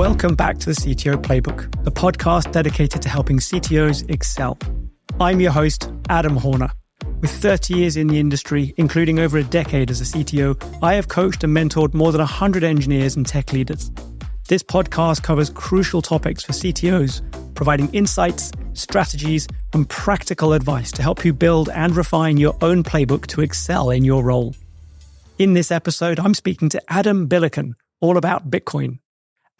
Welcome back to the CTO Playbook, the podcast dedicated to helping CTOs excel. I'm your host, Adam Horner. With 30 years in the industry, including over a decade as a CTO, I have coached and mentored more than 100 engineers and tech leaders. This podcast covers crucial topics for CTOs, providing insights, strategies, and practical advice to help you build and refine your own playbook to excel in your role. In this episode, I'm speaking to Adem Bilican, all about Bitcoin.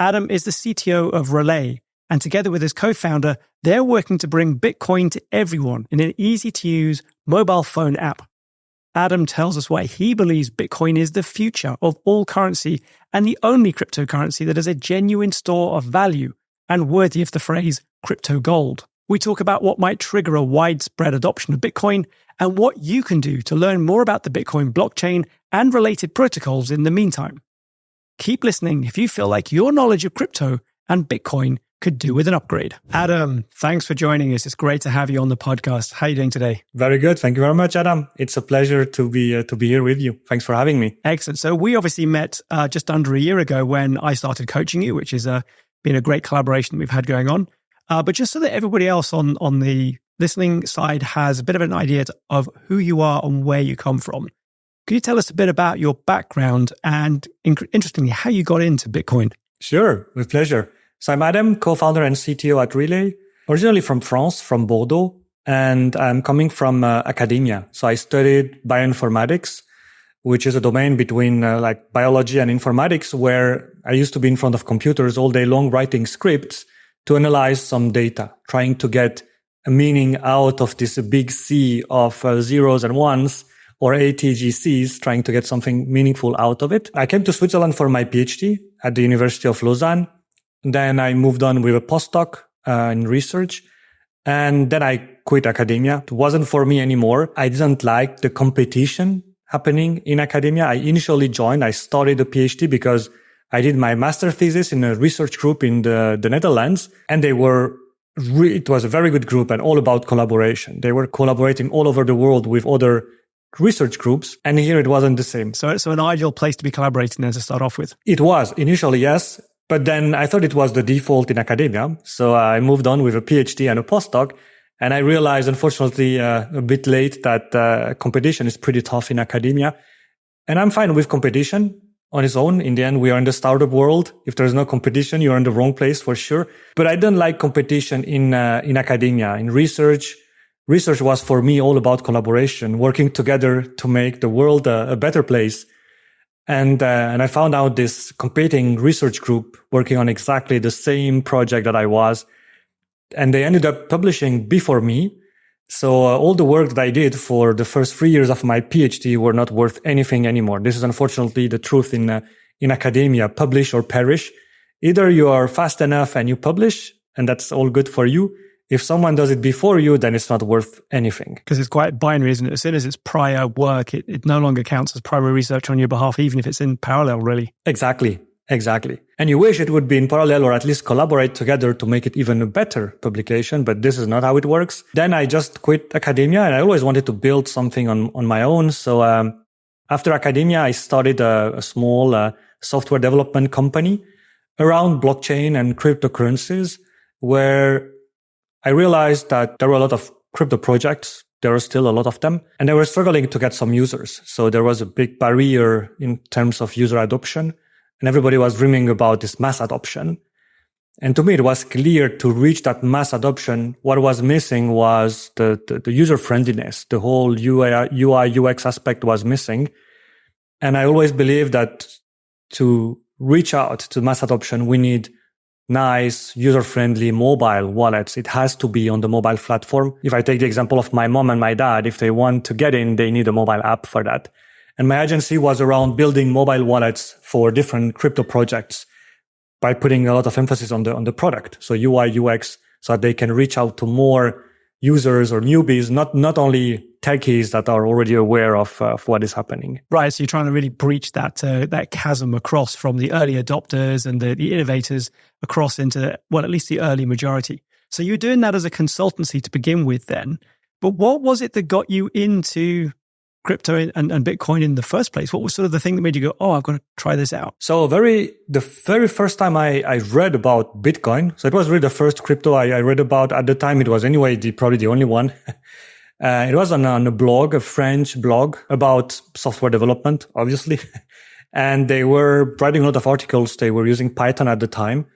Adem is the CTO of Relai, and together with his co-founder, they're working to bring Bitcoin to everyone in an easy-to-use mobile phone app. Adem tells us why he believes Bitcoin is the future of all currency and the only cryptocurrency that is a genuine store of value and worthy of the phrase crypto gold. We talk about what might trigger a widespread adoption of Bitcoin and what you can do to learn more about the Bitcoin blockchain and related protocols in the meantime. Keep listening if you feel like your knowledge of crypto and Bitcoin could do with an upgrade. Adem, thanks for joining us. It's great to have you on the podcast. How are you doing today? Very good. Thank you very much, Adam. It's a pleasure to be here with you. Thanks for having me. Excellent. So we obviously met just under a year ago when I started coaching you, which has been a great collaboration that we've had going on. But just so that everybody else on the listening side has a bit of an idea of who you are and where you come from, could you tell us a bit about your background and, interestingly, how you got into Bitcoin? Sure, with pleasure. So I'm Adem, co-founder and CTO at Relai, originally from France, from Bordeaux, and I'm coming from academia. So I studied bioinformatics, which is a domain between like biology and informatics, where I used to be in front of computers all day long writing scripts to analyze some data, trying to get a meaning out of this big sea of zeros and ones, or ATGCs, trying to get something meaningful out of it. I came to Switzerland for my PhD at the University of Lausanne. Then I moved on with a postdoc in research. And then I quit academia. It wasn't for me anymore. I didn't like the competition happening in academia. I initially joined. I started a PhD because I did my master thesis in a research group in the Netherlands. And it was a very good group and all about collaboration. They were collaborating all over the world with other research groups, and here it wasn't the same. So an ideal place to be collaborating then to start off with. It was initially, yes, but then I thought it was the default in academia. So I moved on with a PhD and a postdoc, and I realized, unfortunately, a bit late that competition is pretty tough in academia. And I'm fine with competition on its own. In the end, we are in the startup world. If there's no competition, you're in the wrong place for sure. But I don't like competition in academia, in research. Research was for me all about collaboration, working together to make the world a better place. And I found out this competing research group working on exactly the same project that I was. And they ended up publishing before me. So all the work that I did for the first 3 years of my PhD were not worth anything anymore. This is unfortunately the truth in academia, publish or perish. Either you are fast enough and you publish, and that's all good for you. If someone does it before you, then it's not worth anything. Because it's quite binary, isn't it? As soon as it's prior work, it no longer counts as primary research on your behalf, even if it's in parallel, really. Exactly. And you wish it would be in parallel or at least collaborate together to make it even a better publication, but this is not how it works. Then I just quit academia, and I always wanted to build something on my own. So after academia, I started a small software development company around blockchain and cryptocurrencies, where I realized that there were a lot of crypto projects. There are still a lot of them, and they were struggling to get some users. So there was a big barrier in terms of user adoption, and everybody was dreaming about this mass adoption. And to me, it was clear to reach that mass adoption, what was missing was the user friendliness. The whole UI, UX aspect was missing. And I always believed that to reach out to mass adoption, we need nice, user-friendly mobile wallets. It has to be on the mobile platform. If I take the example of my mom and my dad, if they want to get in, they need a mobile app for that. And my agency was around building mobile wallets for different crypto projects by putting a lot of emphasis on the product. So UI, UX, so that they can reach out to more users or newbies, not only techies that are already aware of what is happening. Right. So you're trying to really breach that chasm across from the early adopters and the innovators across into, well, at least the early majority. So you're doing that as a consultancy to begin with then. But what was it that got you into crypto and Bitcoin in the first place? What was sort of the thing that made you go, oh, I've got to try this out? So the very first time I read about Bitcoin, so it was really the first crypto I read about at the time. It was anyway probably the only one. It was on a blog, a French blog about software development, obviously. And they were writing a lot of articles. They were using Python at the time.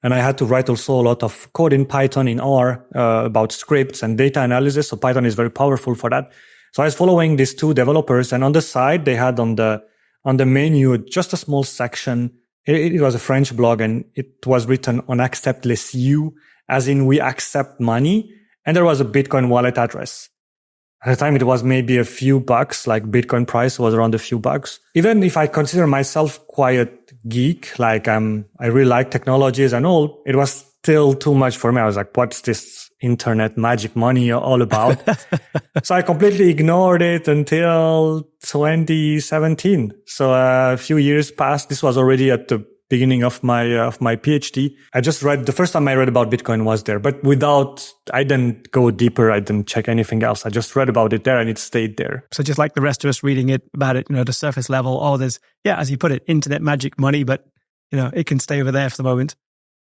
And I had to write also a lot of code in Python in R about scripts and data analysis. So Python is very powerful for that. So I was following these two developers, and on the side, they had on the menu just a small section. It was a French blog, and it was written on accept les you, as in we accept money. And there was a Bitcoin wallet address. At the time, it was maybe a few bucks, like Bitcoin price was around a few bucks. Even if I consider myself quite geek, like I really like technologies and all, it was still too much for me. I was like, what's this internet magic money all about? So I completely ignored it until 2017. So a few years passed. This was already at the beginning of my PhD. I just read, the first time I read about Bitcoin was there, but I didn't go deeper. I didn't check anything else. I just read about it there and it stayed there. So just like the rest of us reading about it, the surface level, there's, as you put it, internet magic money, but it can stay over there for the moment.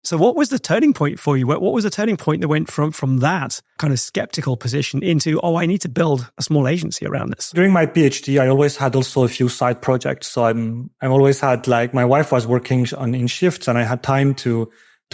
So what was the turning point for you? What was the turning point that went from that kind of skeptical position into, I need to build a small agency around this? During my PhD, I always had also a few side projects. So I'm always had, like, my wife was working in shifts, and I had time to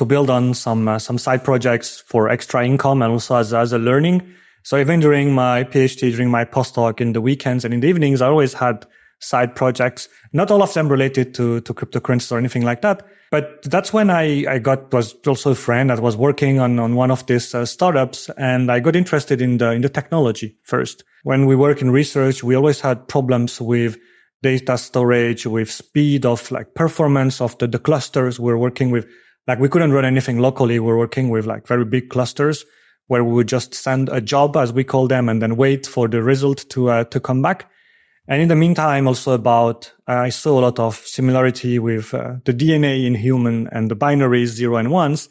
build on some side projects for extra income and also as a learning. So even during my PhD, during my postdoc, in the weekends and in the evenings, I always had side projects, not all of them related to cryptocurrencies or anything like that. But that's when I was also a friend that was working on one of these startups, and I got interested in the technology first. When we work in research, we always had problems with data storage, with speed of like performance of the clusters we're working with. Like we couldn't run anything locally. We're working with like very big clusters where we would just send a job, as we call them, and then wait for the result to come back. And in the meantime, also I saw a lot of similarity with the DNA in human and the binaries 0 and 1s.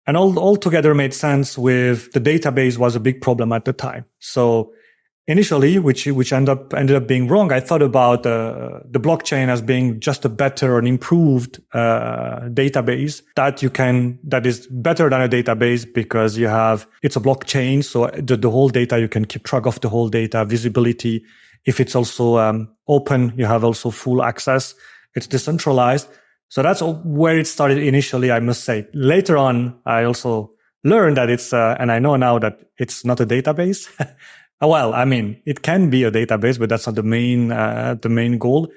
And all together made sense with the database was a big problem at the time. So initially, which ended up being wrong, I thought about the blockchain as being just a better and improved database that is better than a database because it's a blockchain. So the whole data, you can keep track of the whole data, visibility. If it's also open, you have also full access. It's decentralized. So that's where it started initially, I must say. Later on, I also learned that and I know now that it's not a database. Well, I mean, it can be a database, but that's not the main goal.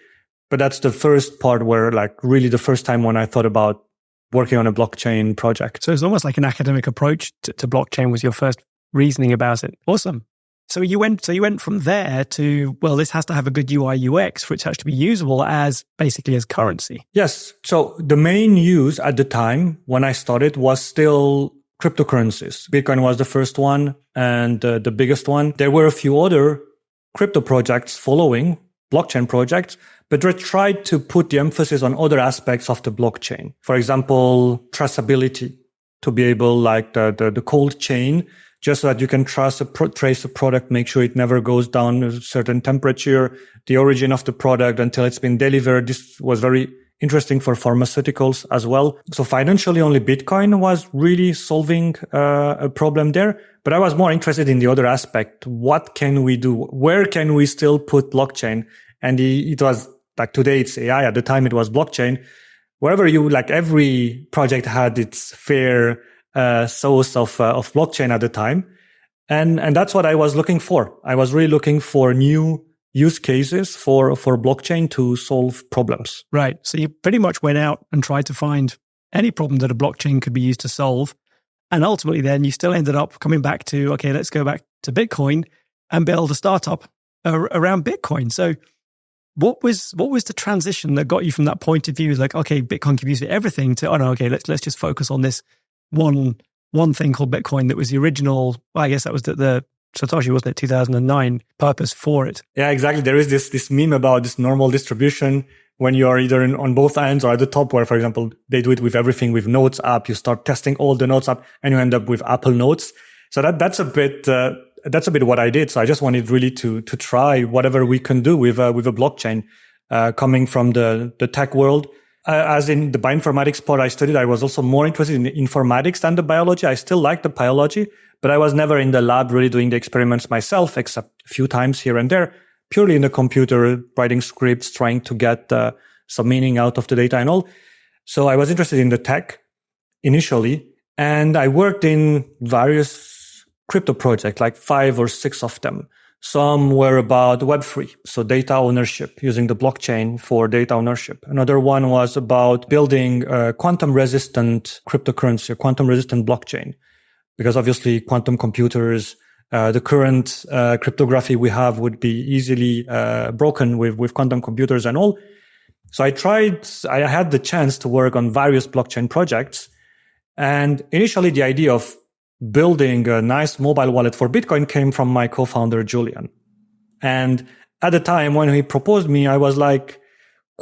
But that's the first part where, like, really the first time when I thought about working on a blockchain project. So it's almost like an academic approach to blockchain was your first reasoning about it. Awesome. So you went from there to, well, this has to have a good UI UX for it to actually be usable as currency. Yes. So the main use at the time when I started was still cryptocurrencies. Bitcoin was the first one and the biggest one. There were a few other crypto projects following, blockchain projects, but they tried to put the emphasis on other aspects of the blockchain. For example, traceability, to be able, like the cold chain, just so that you can trace a product, make sure it never goes down a certain temperature, the origin of the product until it's been delivered. This was very interesting for pharmaceuticals as well. So financially, only Bitcoin was really solving a problem there. But I was more interested in the other aspect. What can we do? Where can we still put blockchain? And it was like today it's AI. At the time it was blockchain. Wherever every project had its fair source of blockchain at the time. And that's what I was looking for. I was really looking for new use cases for blockchain to solve problems. Right. So you pretty much went out and tried to find any problem that a blockchain could be used to solve. And ultimately then you still ended up coming back to, okay, let's go back to Bitcoin and build a startup around Bitcoin. So what was the transition that got you from that point of view? Like, okay, Bitcoin can be used for everything to, let's just focus on this one thing called Bitcoin that was the original, well, I guess that was the Satoshi, wasn't it, 2009 purpose for it. Yeah, exactly. There is this meme about this normal distribution when you are either on both ends or at the top where, for example, they do it with everything with Notes app. You start testing all the Notes app and you end up with Apple Notes. So that's a bit that's a bit what I did. So I just wanted really to try whatever we can do with a blockchain, coming from the tech world. As in the bioinformatics part I studied, I was also more interested in the informatics than the biology. I still liked the biology, but I was never in the lab really doing the experiments myself, except a few times here and there, purely in the computer, writing scripts, trying to get some meaning out of the data and all. So I was interested in the tech initially, and I worked in various crypto projects, like 5 or 6 of them. Some were about Web3, so data ownership, using the blockchain for data ownership. Another one was about building a quantum-resistant cryptocurrency, a quantum-resistant blockchain, because obviously quantum computers, the current cryptography we have would be easily broken with quantum computers and all. So I had the chance to work on various blockchain projects. And initially the idea of building a nice mobile wallet for Bitcoin came from my co-founder, Julian. And at the time when he proposed me, I was like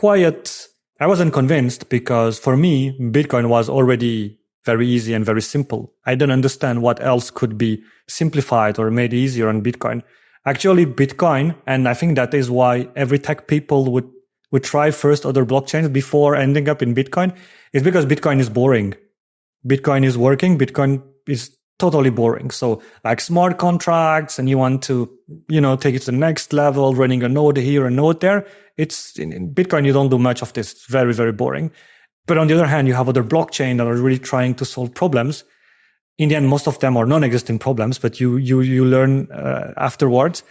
I wasn't convinced, because for me, Bitcoin was already very easy and very simple. I didn't understand what else could be simplified or made easier on Bitcoin. Actually, Bitcoin, and I think that is why every tech people would try first other blockchains before ending up in Bitcoin, is because Bitcoin is boring. Bitcoin is working. Bitcoin is totally boring. So like smart contracts, and you want to, take it to the next level, running a node here, a node there. In Bitcoin, you don't do much of this. It's very, very boring. But on the other hand, you have other blockchains that are really trying to solve problems. In the end, most of them are non-existing problems, but you learn afterwards.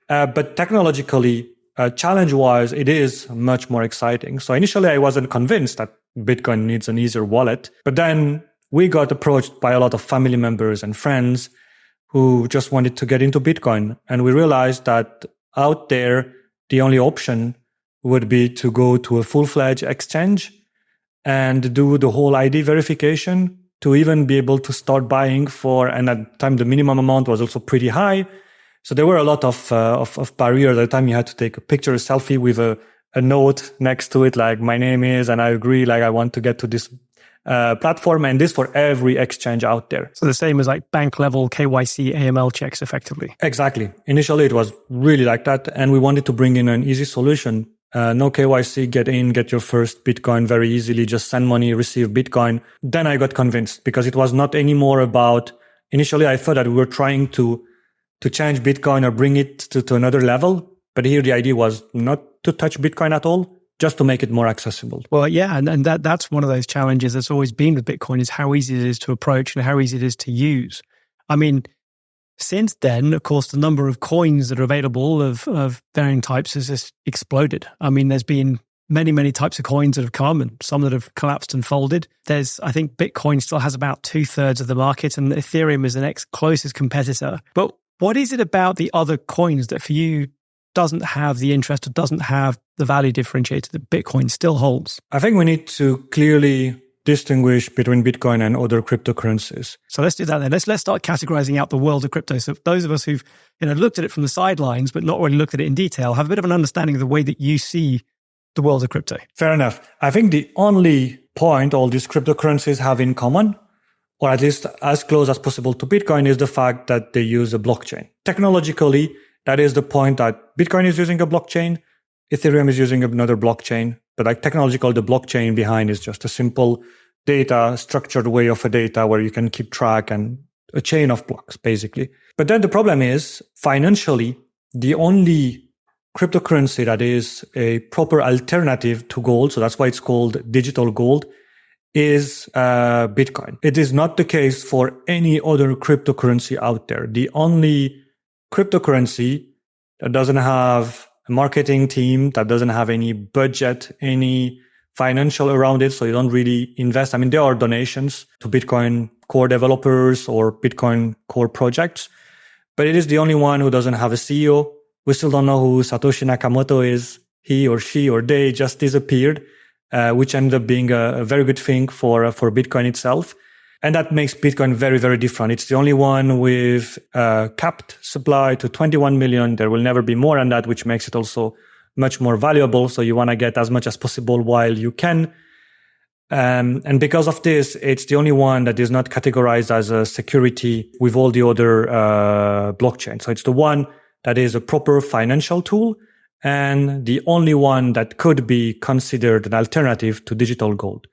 But technologically, challenge-wise, it is much more exciting. So initially, I wasn't convinced that Bitcoin needs an easier wallet. But then we got approached by a lot of family members and friends who just wanted to get into Bitcoin. And we realized that out there, the only option would be to go to a full-fledged exchange and do the whole ID verification to even be able to start buying and at the time, the minimum amount was also pretty high. So there were a lot of barriers. At the time, you had to take a picture, a selfie with a note next to it, like my name is, and I agree, like I want to get to this platform, and this for every exchange out there. So the same as like bank level KYC, AML checks effectively. Exactly. Initially, it was really like that. And we wanted to bring in an easy solution. No KYC, get your first Bitcoin very easily, just send money, receive Bitcoin. Then I got convinced, because it was not anymore about, initially I thought that we were trying to change Bitcoin or bring it to another level. But here the idea was not to touch Bitcoin at all, just to make it more accessible. Well, yeah, and that's one of those challenges that's always been with Bitcoin, is how easy it is to approach and how easy it is to use. I mean, since then, of course, the number of coins that are available of varying types has just exploded. I mean, there's been many, many types of coins that have come, and some that have collapsed and folded. I think Bitcoin still has about 2/3 of the market, and Ethereum is the next closest competitor. But what is it about the other coins that for you doesn't have the interest or doesn't have the value differentiator that Bitcoin still holds? I think we need to clearly distinguish between Bitcoin and other cryptocurrencies. So let's do that then. Let's start categorizing out the world of crypto. So those of us who've looked at it from the sidelines but not really looked at it in detail have a bit of an understanding of the way that you see the world of crypto. Fair enough. I think the only point all these cryptocurrencies have in common, or at least as close as possible to Bitcoin, is the fact that they use a blockchain. Technologically, that is the point, that Bitcoin is using a blockchain, Ethereum is using another blockchain, but like technological, the blockchain behind is just a simple data, structured way of a data where you can keep track, and a chain of blocks, basically. But then the problem is, financially, the only cryptocurrency that is a proper alternative to gold, so that's why it's called digital gold, is Bitcoin. It is not the case for any other cryptocurrency out there. The only cryptocurrency that doesn't have a marketing team, that doesn't have any budget, any financial around it, so you don't really invest. I mean, there are donations to Bitcoin core developers or Bitcoin core projects, but it is the only one who doesn't have a CEO. We still don't know who Satoshi Nakamoto is. He or she or they just disappeared, which ended up being a very good thing for Bitcoin itself. And that makes Bitcoin very, very different. It's the only one with capped supply to 21 million. There will never be more than that, which makes it also much more valuable. So you want to get as much as possible while you can. And because of this, it's the only one that is not categorized as a security with all the other blockchains. So it's the one that is a proper financial tool and the only one that could be considered an alternative to digital gold.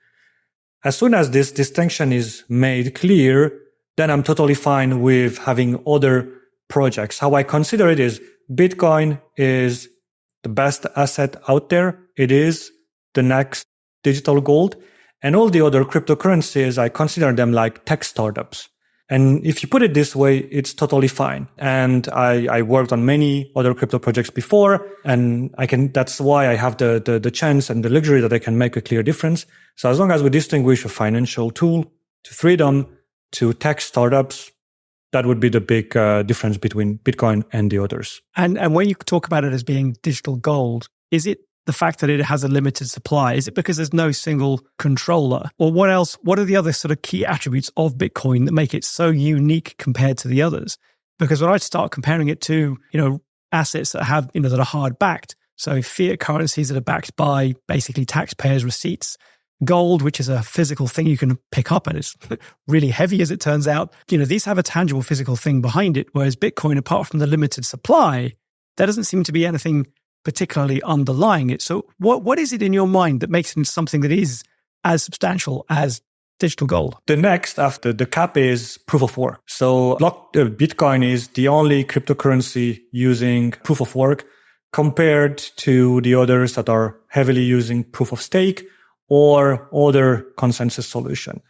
As soon as this distinction is made clear, then I'm totally fine with having other projects. How I consider it is Bitcoin is the best asset out there. It is the next digital gold. And all the other cryptocurrencies, I consider them like tech startups. And if you put it this way, it's totally fine. And I worked on many other crypto projects before, and that's why I have the chance and the luxury that I can make a clear difference. So as long as we distinguish a financial tool to freedom to tech startups, that would be the big difference between Bitcoin and the others. And when you talk about it as being digital gold, is it the fact that it has a limited supply? Is it because there's no single controller? Or what else? What are the other sort of key attributes of Bitcoin that make it so unique compared to the others? Because when I start comparing it to, assets that have, that are hard backed, so fiat currencies that are backed by basically taxpayers' receipts, gold, which is a physical thing you can pick up and it's really heavy as it turns out, these have a tangible physical thing behind it. Whereas Bitcoin, apart from the limited supply, there doesn't seem to be anything particularly underlying it. So what is it in your mind that makes it into something that is as substantial as digital gold? The next after the cap is proof of work. So Bitcoin is the only cryptocurrency using proof of work compared to the others that are heavily using proof of stake or other consensus solution.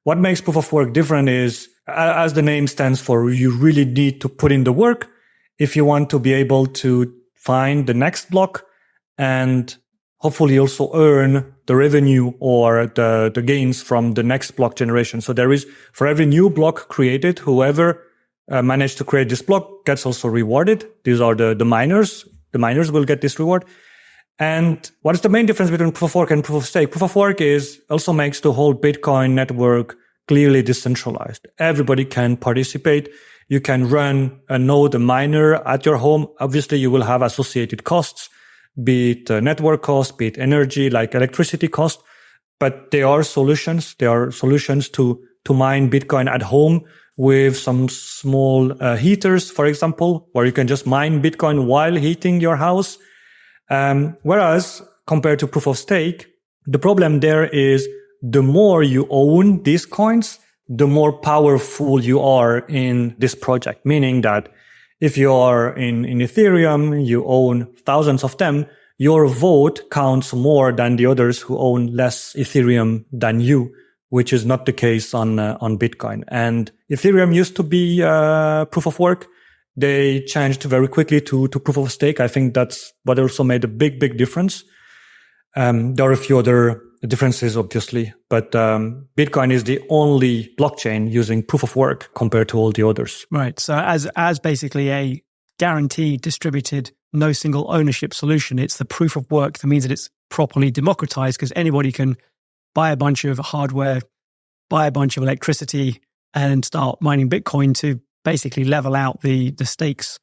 What makes proof of work different is, as the name stands for, you really need to put in the work if you want to be able to find the next block and hopefully also earn the revenue or the gains from the next block generation. So there is, for every new block created, whoever managed to create this block gets also rewarded. These are the miners. The miners will get this reward. And what is the main difference between proof of work and proof of stake? Proof of work also makes the whole Bitcoin network clearly decentralized. Everybody can participate. You can run a node, a miner at your home. Obviously, you will have associated costs, be it network cost, be it energy, like electricity cost. But there are solutions. There are solutions to mine Bitcoin at home with some small heaters, for example, where you can just mine Bitcoin while heating your house. Whereas compared to proof of stake, the problem there is the more you own these coins, the more powerful you are in this project. Meaning that if you are in Ethereum, you own thousands of them, your vote counts more than the others who own less Ethereum than you, which is not the case on Bitcoin. And Ethereum used to be proof of work. They changed very quickly to proof of stake. I think that's what also made a big difference. There are a few other differences, obviously, but Bitcoin is the only blockchain using proof of work compared to all the others. Right. So as basically a guaranteed, distributed, no single ownership solution, it's the proof of work that means that it's properly democratized because anybody can buy a bunch of hardware, buy a bunch of electricity, and start mining Bitcoin to basically level out the stakes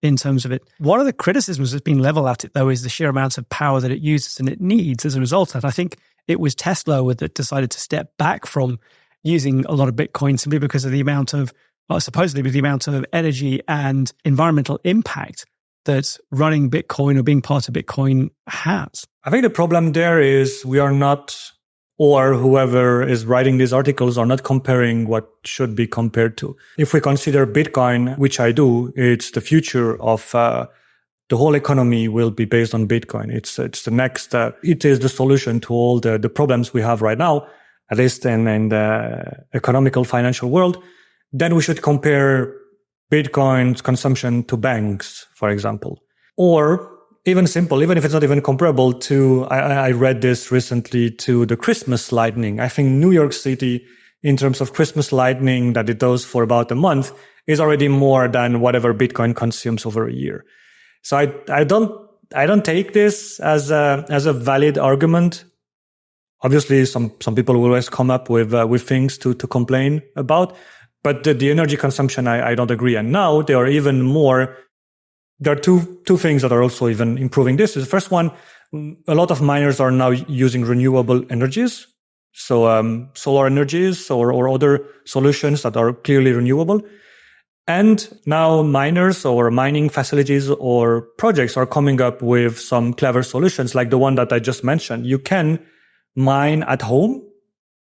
in terms of it. One of the criticisms that's been leveled at it, though, is the sheer amount of power that it uses and it needs as a result of that. I think it was Tesla that decided to step back from using a lot of Bitcoin simply because of the amount of, supposedly with the amount of energy and environmental impact that running Bitcoin or being part of Bitcoin has. I think the problem there is we are not, or whoever is writing these articles are not comparing what should be compared to. If we consider Bitcoin, which I do, it's the future of the whole economy will be based on Bitcoin. It's the next, it is the solution to all the problems we have right now, at least in the economical financial world. Then we should compare Bitcoin's consumption to banks, for example. Or even simple, even if it's not even comparable to, I read this recently, to the Christmas lightning. I think New York City, in terms of Christmas lightning that it does for about a month, is already more than whatever Bitcoin consumes over a year. So I don't take this as a valid argument. Obviously, some people will always come up with things to complain about, but the energy consumption, I don't agree. And now there are even more. There are two things that are also even improving this. The first one, a lot of miners are now using renewable energies. So solar energies or other solutions that are clearly renewable. And now miners or mining facilities or projects are coming up with some clever solutions like the one that I just mentioned. You can mine at home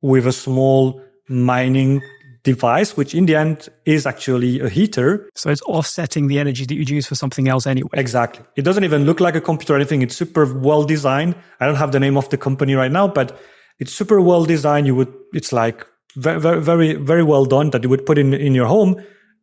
with a small mining device, which in the end is actually a heater. So it's offsetting the energy that you'd use for something else anyway. Exactly. It doesn't even look like a computer or anything. It's super well designed. I don't have the name of the company right now, but it's super well designed. It's like very, very, very well done that you would put in your home.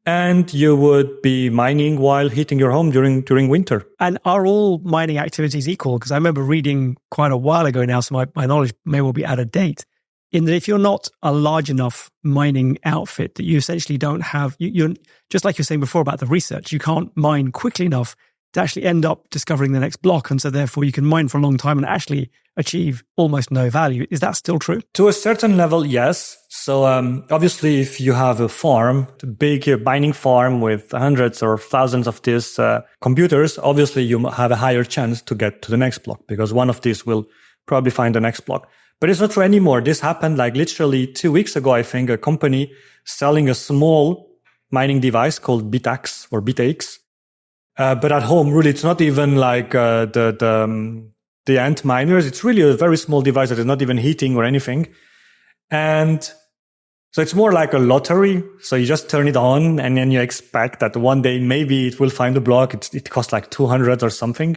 And you would be mining while heating your home during winter. And are all mining activities equal? Because I remember reading quite a while ago now, so my knowledge may well be out of date, in that if you're not a large enough mining outfit that you essentially don't have, you're just like you're saying before about the research, you can't mine quickly enough to actually end up discovering the next block. And so therefore you can mine for a long time and actually achieve almost no value. Is that still true? To a certain level, yes. So obviously, if you have a farm, a big mining farm with hundreds or thousands of these computers, obviously you have a higher chance to get to the next block because one of these will probably find the next block. But it's not true anymore. This happened like literally 2 weeks ago, I think, a company selling a small mining device called BitAx or BitAX. But at home, really, it's not even like the ant miners. It's really a very small device that is not even heating or anything. And so it's more like a lottery. So you just turn it on and then you expect that one day maybe it will find a block. It costs like 200 or something.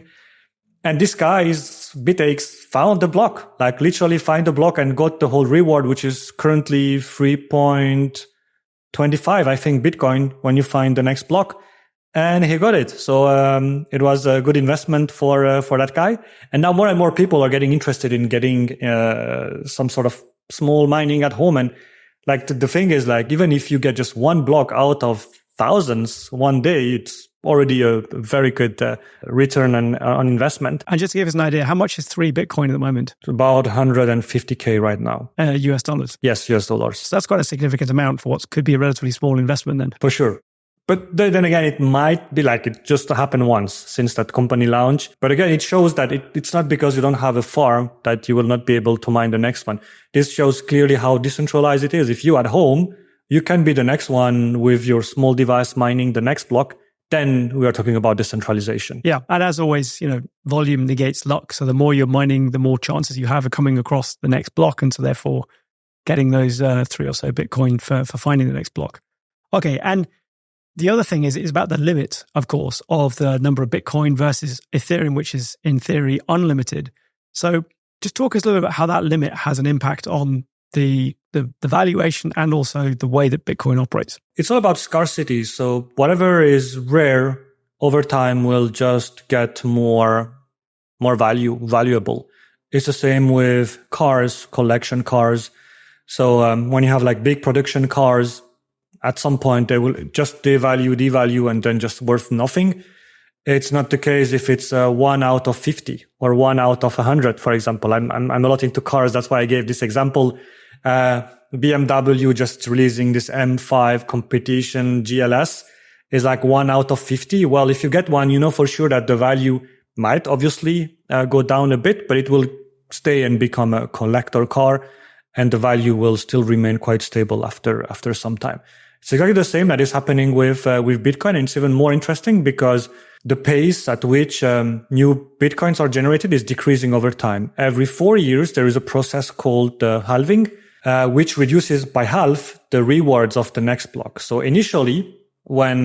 And this guy's BitAX found the block, like literally find the block and got the whole reward, which is currently 3.25, I think, Bitcoin when you find the next block. And he got it. So it was a good investment for that guy. And now more and more people are getting interested in getting some sort of small mining at home. And like the thing is, like, even if you get just one block out of thousands one day, it's already a very good return on investment. And just to give us an idea, how much is 3 Bitcoin at the moment? It's about 150K right now. US dollars? Yes, US dollars. So that's quite a significant amount for what could be a relatively small investment then. For sure. But then again, it might be like it just happened once since that company launched. But again, it shows that it's not because you don't have a farm that you will not be able to mine the next one. This shows clearly how decentralized it is. If you at home, you can be the next one with your small device mining the next block. Then we are talking about decentralization. Yeah. And as always, volume negates luck. So the more you're mining, the more chances you have of coming across the next block. And so therefore getting those 3 or so Bitcoin for finding the next block. Okay. And the other thing is about the limit, of course, of the number of Bitcoin versus Ethereum, which is in theory unlimited. So just talk us a little bit about how that limit has an impact on the valuation and also the way that Bitcoin operates. It's all about scarcity. So whatever is rare over time will just get more valuable. It's the same with cars, collection cars. So when you have like big production cars, at some point they will just devalue, and then just worth nothing. It's not the case if it's 1 out of 50 or 1 out of 100, for example. I'm a lot into cars. That's why I gave this example. BMW just releasing this M5 competition GLS is like 1 out of 50. Well, if you get one, you know for sure that the value might obviously go down a bit, but it will stay and become a collector car, and the value will still remain quite stable after some time. It's exactly the same that is happening with Bitcoin. And it's even more interesting because the pace at which new Bitcoins are generated is decreasing over time. Every 4 years, there is a process called halving, which reduces by half the rewards of the next block. So initially, when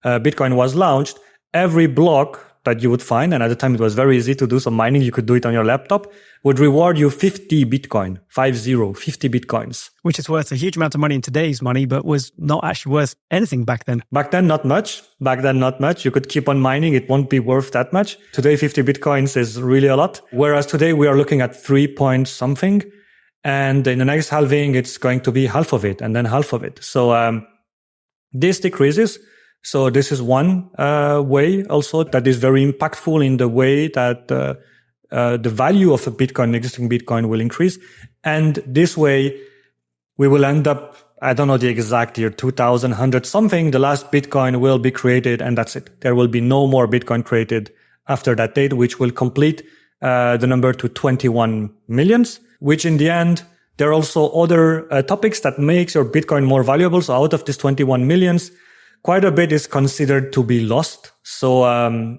Bitcoin was launched, every block that you would find, and at the time it was very easy to do some mining, you could do it on your laptop, would reward you 50 Bitcoin, 50 Bitcoins. Which is worth a huge amount of money in today's money, but was not actually worth anything back then. Back then, not much. You could keep on mining. It won't be worth that much. Today, 50 Bitcoins is really a lot. Whereas today we are looking at 3 point something. And in the next halving, it's going to be half of it and then half of it. So this decreases. So this is one way also that is very impactful in the way that the value of a Bitcoin, existing Bitcoin, will increase. And this way, we will end up, I don't know the exact year, 2100 something, the last Bitcoin will be created, and that's it. There will be no more Bitcoin created after that date, which will complete the number to 21 millions, which in the end There are also other topics that makes your Bitcoin more valuable. So out of this 21 millions, quite a bit is considered to be lost. So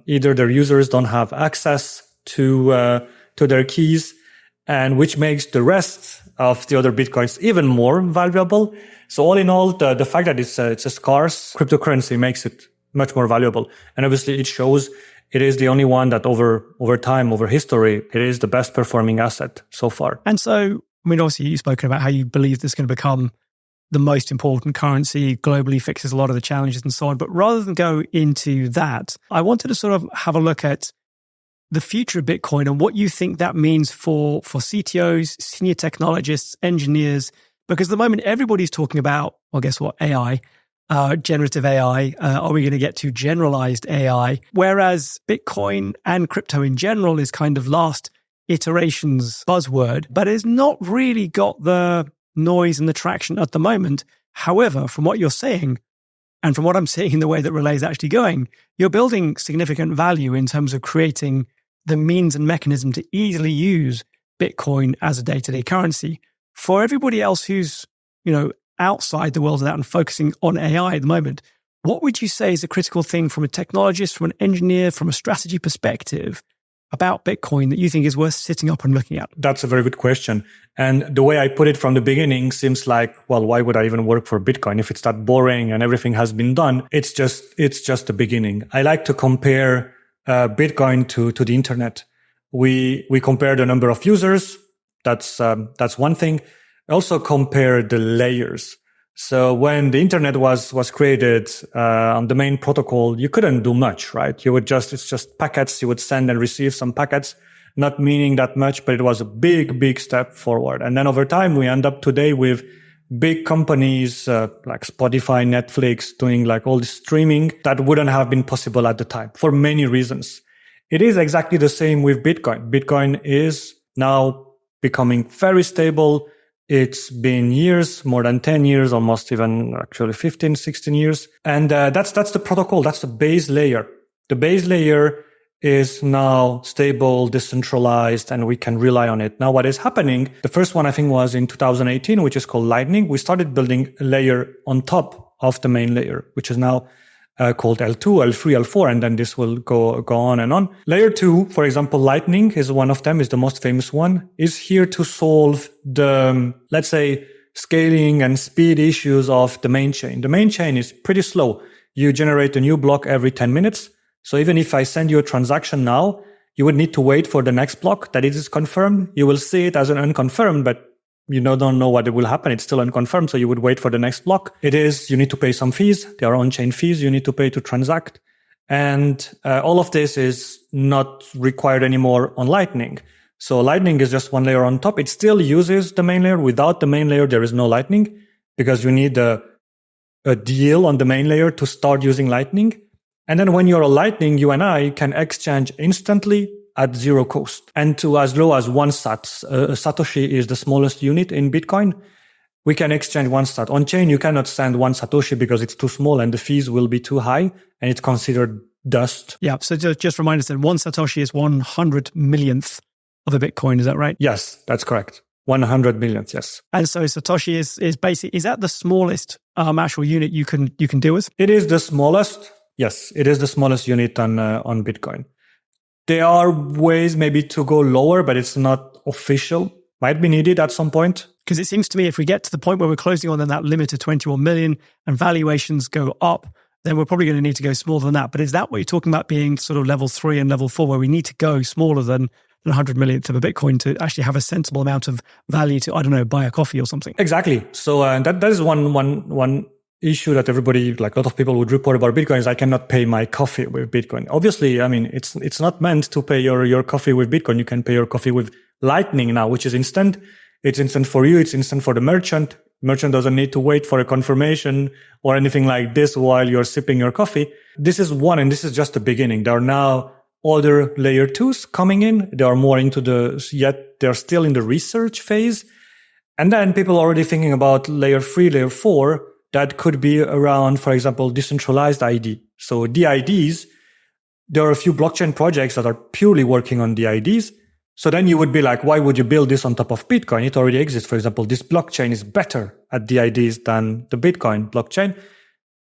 either their users don't have access to their keys, and which makes the rest of the other Bitcoins even more valuable. So all in all, the fact that it's a scarce cryptocurrency makes it much more valuable. And obviously it shows it is the only one that over time, over history, it is the best performing asset so far. And so, I mean, obviously you've spoken about how you believe this is going to become the most important currency globally, fixes a lot of the challenges and so on. But rather than go into that, I wanted to sort of have a look at the future of Bitcoin and what you think that means for CTOs, senior technologists, engineers, because at the moment everybody's talking about, well, guess what, AI, generative AI. Are we going to get to generalized AI? Whereas Bitcoin and crypto in general is kind of last iterations buzzword, but it's not really got the noise and the traction at the moment. However, from what you're saying, and from what I'm seeing in the way that Relai is actually going, you're building significant value in terms of creating the means and mechanism to easily use Bitcoin as a day-to-day currency. For everybody else who's, outside the world of that and focusing on AI at the moment, what would you say is a critical thing from a technologist, from an engineer, from a strategy perspective about Bitcoin that you think is worth sitting up and looking at? That's a very good question. And the way I put it from the beginning seems like, well, why would I even work for Bitcoin if it's that boring and everything has been done? It's just the beginning. I like to compare Bitcoin to the internet. We compare the number of users. That's one thing. Also compare the layers. So when the internet was created on the main protocol, you couldn't do much, right? It's just packets. You would send and receive some packets, not meaning that much, but it was a big step forward. And then over time, we end up today with big companies like Spotify, Netflix, doing like all the streaming that wouldn't have been possible at the time for many reasons. It is exactly the same with Bitcoin. Bitcoin is now becoming very stable. It's been years, more than 10 years, almost even actually 15, 16 years. And that's the protocol. That's the base layer. The base layer is now stable, decentralized, and we can rely on it. Now, what is happening? The first one, I think, was in 2018, which is called Lightning. We started building a layer on top of the main layer, which is now called L2, L3, L4, and then this will go on and on. Layer 2, for example, Lightning is one of them, is the most famous one, is here to solve the, let's say, scaling and speed issues of the main chain. The main chain is pretty slow. You generate a new block every 10 minutes. So even if I send you a transaction now, you would need to wait for the next block that it is confirmed. You will see it as an unconfirmed, but you don't know what will happen. It's still unconfirmed. So you would wait for the next block. You need to pay some fees. There are on-chain fees you need to pay to transact. And all of this is not required anymore on Lightning. So Lightning is just one layer on top. It still uses the main layer. Without the main layer, there is no Lightning because you need a deal on the main layer to start using Lightning. And then when you're on Lightning, you and I can exchange instantly at zero cost and to as low as one sat. Satoshi is the smallest unit in Bitcoin. We can exchange one sat. On chain, you cannot send one Satoshi because it's too small and the fees will be too high and it's considered dust. Yeah. So just remind us that one Satoshi is 100 millionth of a Bitcoin. Is that right? Yes, that's correct. 100 millionth, yes. And so Satoshi is basically, is that the smallest actual unit you can deal with? It is the smallest. Yes, it is the smallest unit on Bitcoin. There are ways maybe to go lower, but it's not official. Might be needed at some point. Because it seems to me if we get to the point where we're closing on that limit of 21 million and valuations go up, then we're probably going to need to go smaller than that. But is that what you're talking about being sort of level 3 and level 4, where we need to go smaller than 100 millionth of a Bitcoin to actually have a sensible amount of value to, I don't know, buy a coffee or something? Exactly. So that is one issue that everybody, like a lot of people would report about Bitcoin is I cannot pay my coffee with Bitcoin. Obviously, I mean, it's not meant to pay your coffee with Bitcoin. You can pay your coffee with Lightning now, which is instant. It's instant for you. It's instant for the merchant. Merchant doesn't need to wait for a confirmation or anything like this while you're sipping your coffee. This is one, and this is just the beginning. There are now other layer 2s coming in. They are more into yet they're still in the research phase. And then people are already thinking about layer 3, layer 4, that could be around, for example, decentralized ID. So DIDs, there are a few blockchain projects that are purely working on DIDs. So then you would be like, why would you build this on top of Bitcoin? It already exists. For example, this blockchain is better at the IDs than the Bitcoin blockchain.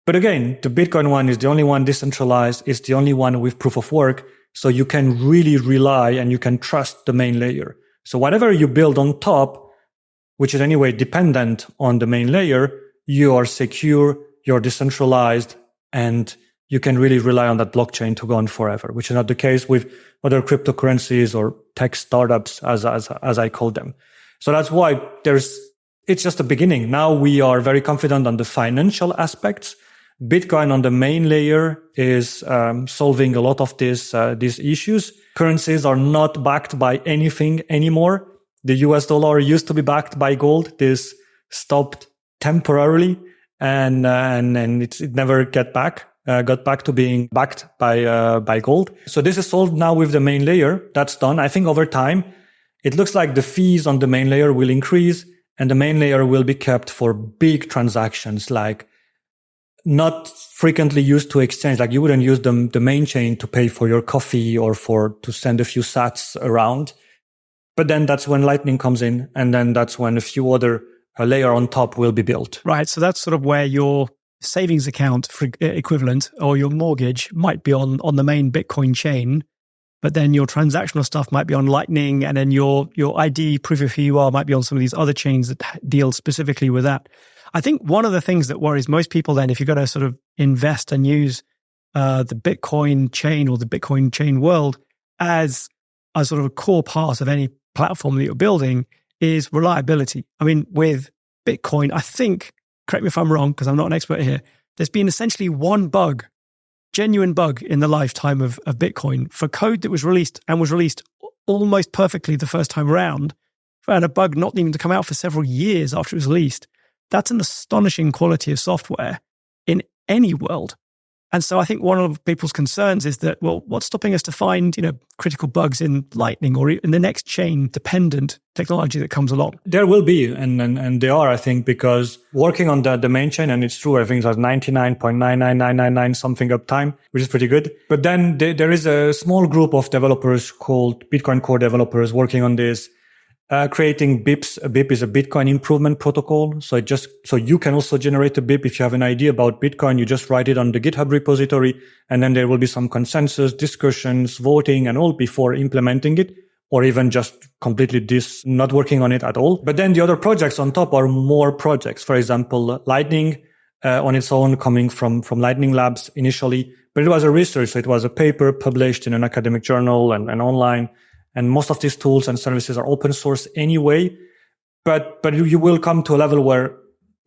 But again, the Bitcoin one is the only one decentralized. It's the only one with proof of work. So you can really rely and you can trust the main layer. So whatever you build on top, which is anyway dependent on the main layer, you are secure, you're decentralized, and you can really rely on that blockchain to go on forever, which is not the case with other cryptocurrencies or tech startups, as I call them. So that's why it's just the beginning. Now we are very confident on the financial aspects. Bitcoin on the main layer is solving a lot of these issues. Currencies are not backed by anything anymore. The US dollar used to be backed by gold. This stopped temporarily, and it never got back to being backed by gold. So this is solved now with the main layer. That's done. I think over time, it looks like the fees on the main layer will increase, and the main layer will be kept for big transactions, like not frequently used to exchange. Like you wouldn't use the main chain to pay for your coffee or to send a few sats around. But then that's when Lightning comes in, and then that's when a few other layer on top will be built. Right. So that's sort of where your savings account equivalent or your mortgage might be on the main Bitcoin chain, but then your transactional stuff might be on Lightning, and then your ID proof of who you are might be on some of these other chains that deal specifically with that. I think one of the things that worries most people then, if you're going to sort of invest and use the Bitcoin chain or the Bitcoin chain world as a sort of a core part of any platform that you're building, is reliability. I mean, with Bitcoin, I think, correct me if I'm wrong, because I'm not an expert here, there's been essentially one bug, genuine bug in the lifetime of Bitcoin for code that was released almost perfectly the first time around, and a bug not even to come out for several years after it was released. That's an astonishing quality of software in any world. And so I think one of people's concerns is that, well, what's stopping us to find, critical bugs in Lightning or in the next chain dependent technology that comes along? There will be, and they are, I think, because working on the main chain, and it's true, I think there's 99.99999 something uptime, which is pretty good. But then there is a small group of developers called Bitcoin Core developers working on this, creating BIPs. A BIP is a Bitcoin improvement protocol. So you can also generate a BIP. If you have an idea about Bitcoin, you just write it on the GitHub repository, and then there will be some consensus, discussions, voting, and all before implementing it, or even just completely not working on it at all. But then the other projects on top are more projects. For example, Lightning on its own, coming from Lightning Labs initially, but it was a research. So it was a paper published in an academic journal and online. And most of these tools and services are open source anyway. But you will come to a level where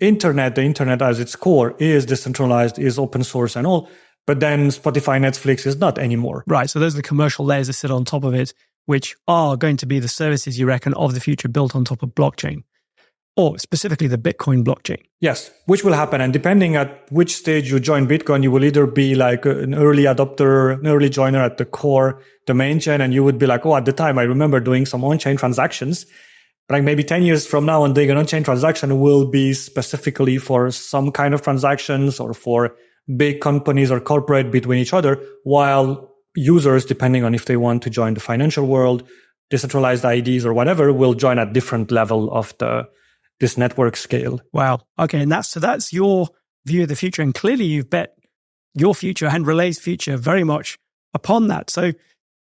the internet as its core is decentralized, is open source and all. But then Spotify, Netflix is not anymore. Right. So those are the commercial layers that sit on top of it, which are going to be the services, you reckon, of the future built on top of blockchain, or specifically the Bitcoin blockchain. Yes, which will happen. And depending at which stage you join Bitcoin, you will either be like an early adopter, an early joiner at the core, the main chain, and you would be like, oh, at the time, I remember doing some on-chain transactions. But like maybe 10 years from now, and doing an on-chain transaction will be specifically for some kind of transactions or for big companies or corporate between each other, while users, depending on if they want to join the financial world, decentralized IDs or whatever, will join at different level of this network scale. Wow. Okay. And that's your view of the future. And clearly you've bet your future and Relay's future very much upon that. So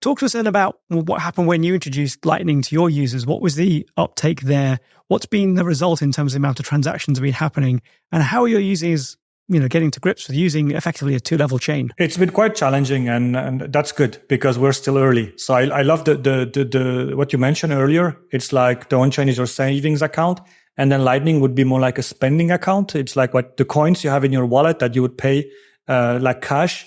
talk to us then about what happened when you introduced Lightning to your users. What was the uptake there? What's been the result in terms of the amount of transactions that have been happening, and how are your users, getting to grips with using effectively a two-level chain? It's been quite challenging, and that's good because we're still early. So I love the what you mentioned earlier. It's like the on-chain is your savings account, and then Lightning would be more like a spending account. It's like what the coins you have in your wallet that you would pay like cash.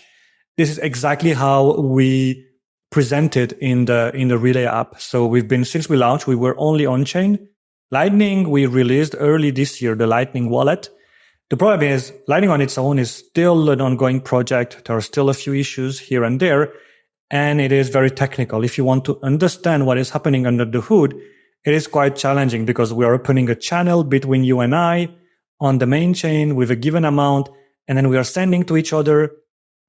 This is exactly how we presented in the Relay app. So since we launched, we were only on-chain. Lightning, we released early this year, the Lightning wallet. The problem is Lightning on its own is still an ongoing project. There are still a few issues here and there, and it is very technical. If you want to understand what is happening under the hood, it is quite challenging because we are opening a channel between you and I on the main chain with a given amount, and then we are sending to each other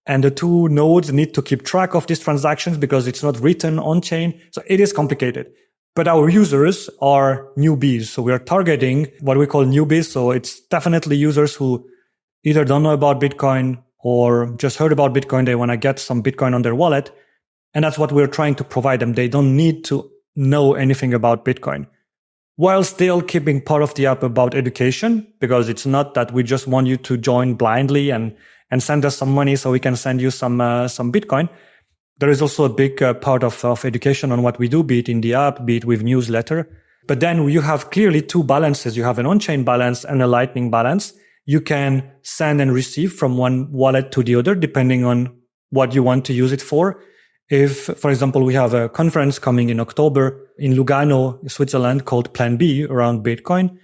And the two nodes need to keep track of these transactions because it's not written on chain. So it is complicated. But our users are newbies. So we are targeting what we call newbies. So it's definitely users who either don't know about Bitcoin or just heard about Bitcoin. They want to get some Bitcoin on their wallet. And that's what we're trying to provide them. They don't need to know anything about Bitcoin, while still keeping part of the app about education, because it's not that we just want you to join blindly and send us some money so we can send you some Bitcoin. There is also a big part of education on what we do, be it in the app, be it with newsletter. But then you have clearly two balances. You have an on-chain balance and a Lightning balance. You can send and receive from one wallet to the other, depending on what you want to use it for. If, for example, we have a conference coming in October in Lugano, Switzerland, called Plan B around Bitcoin.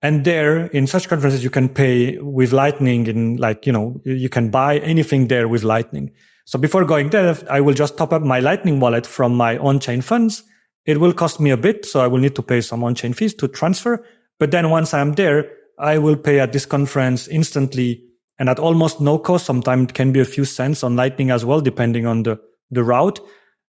And there, in such conferences, you can pay with Lightning in you can buy anything there with Lightning. So before going there, I will just top up my Lightning wallet from my on-chain funds. It will cost me a bit, so I will need to pay some on-chain fees to transfer. But then once I'm there, I will pay at this conference instantly and at almost no cost. Sometimes it can be a few cents on Lightning as well, depending on the route.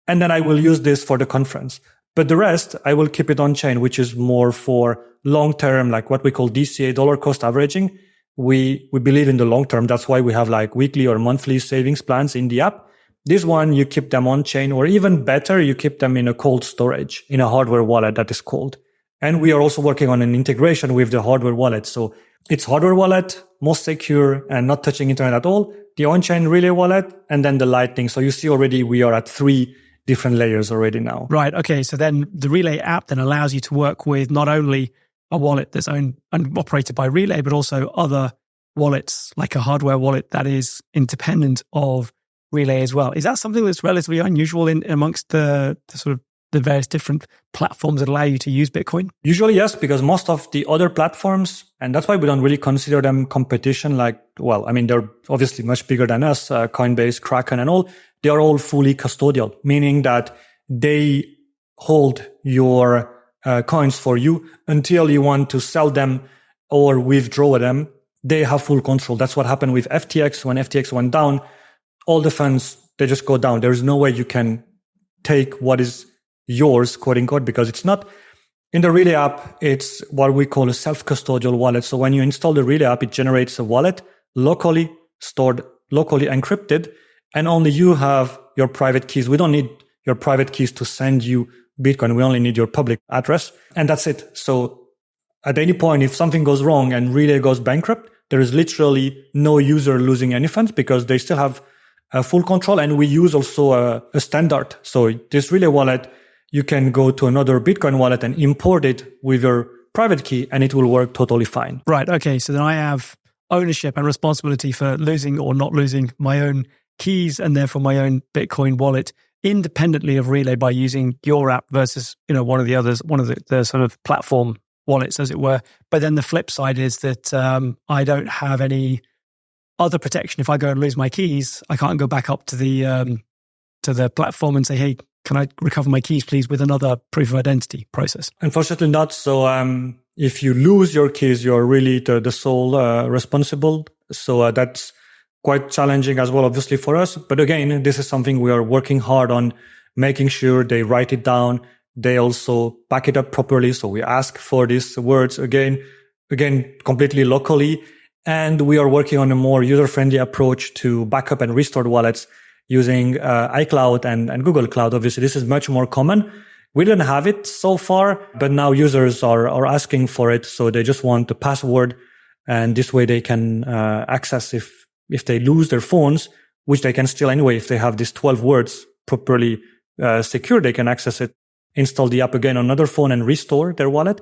And then I will use this for the conference. But the rest, I will keep it on chain, which is more for long-term, like what we call DCA, dollar cost averaging. We believe in the long term. That's why we have like weekly or monthly savings plans in the app. This one, you keep them on chain, or even better, you keep them in a cold storage, in a hardware wallet that is cold. And we are also working on an integration with the hardware wallet. So it's hardware wallet, most secure and not touching internet at all, the on-chain Relay wallet, and then the Lightning. So you see already we are at 3 different layers already now. Right. Okay. So then the Relay app then allows you to work with not only a wallet that's owned and operated by Relay, but also other wallets, like a hardware wallet that is independent of Relay as well. Is that something that's relatively unusual in amongst the sort of the various different platforms that allow you to use Bitcoin? Usually, yes, because most of the other platforms, and that's why we don't really consider them competition. They're obviously much bigger than us, Coinbase, Kraken and all. They are all fully custodial, meaning that they hold your coins for you until you want to sell them or withdraw them. They have full control. That's what happened with FTX. When FTX went down, all the funds, they just go down. There is no way you can take what is yours, quote unquote, because it's not. In the Relay app, it's what we call a self-custodial wallet. So when you install the Relay app, it generates a wallet locally stored, locally encrypted, and only you have your private keys. We don't need your private keys to send you Bitcoin. We only need your public address, and that's it. So at any point, if something goes wrong and Relay goes bankrupt, there is literally no user losing any funds because they still have full control. And we use also a standard. So this Relay wallet, you can go to another Bitcoin wallet and import it with your private key and it will work totally fine. Right. Okay. So then I have ownership and responsibility for losing or not losing my own keys and therefore my own Bitcoin wallet independently of Relay by using your app versus, one of the others, one of the sort of platform wallets, as it were. But then the flip side is that I don't have any other protection. If I go and lose my keys, I can't go back up to the platform and say, hey, can I recover my keys, please, with another proof of identity process? Unfortunately not. So if you lose your keys, you're really the sole responsible. So that's quite challenging as well, obviously, for us. But again, this is something we are working hard on, making sure they write it down. They also back it up properly. So we ask for these words again, completely locally. And we are working on a more user-friendly approach to backup and restore wallets using iCloud and Google Cloud. Obviously, this is much more common. We didn't have it so far, but now users are asking for it. So they just want the password. And this way they can access if they lose their phones, which they can still anyway. If they have these 12 words properly secure, they can access it, install the app again on another phone and restore their wallet.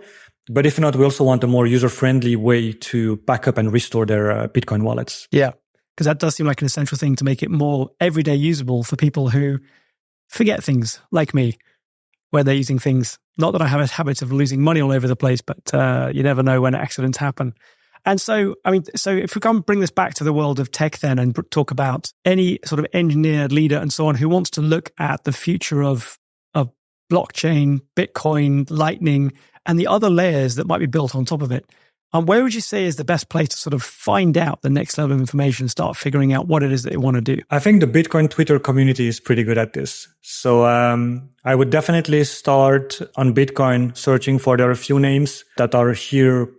But if not, we also want a more user-friendly way to back up and restore their Bitcoin wallets. Yeah, because that does seem like an essential thing to make it more everyday usable for people who forget things like me, where they're using things. Not that I have a habit of losing money all over the place, but you never know when accidents happen. And so, so if we can bring this back to the world of tech then and talk about any sort of engineer, leader and so on who wants to look at the future of blockchain, Bitcoin, Lightning, and the other layers that might be built on top of it. And where would you say is the best place to sort of find out the next level of information, start figuring out what it is that they want to do? I think the Bitcoin Twitter community is pretty good at this. So I would definitely start on Bitcoin searching for there are a few names that are here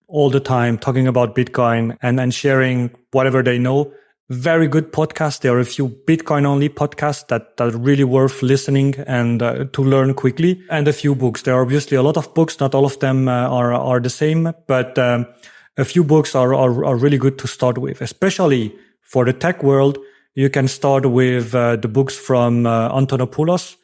all the time talking about Bitcoin and sharing whatever they know. Very good podcasts. There are a few Bitcoin only podcasts that are really worth listening and to learn quickly, and a few books. There are obviously a lot of books. Not all of them are the same, but a few books are really good to start with, especially for the tech world. You can start with the books from Antonopoulos.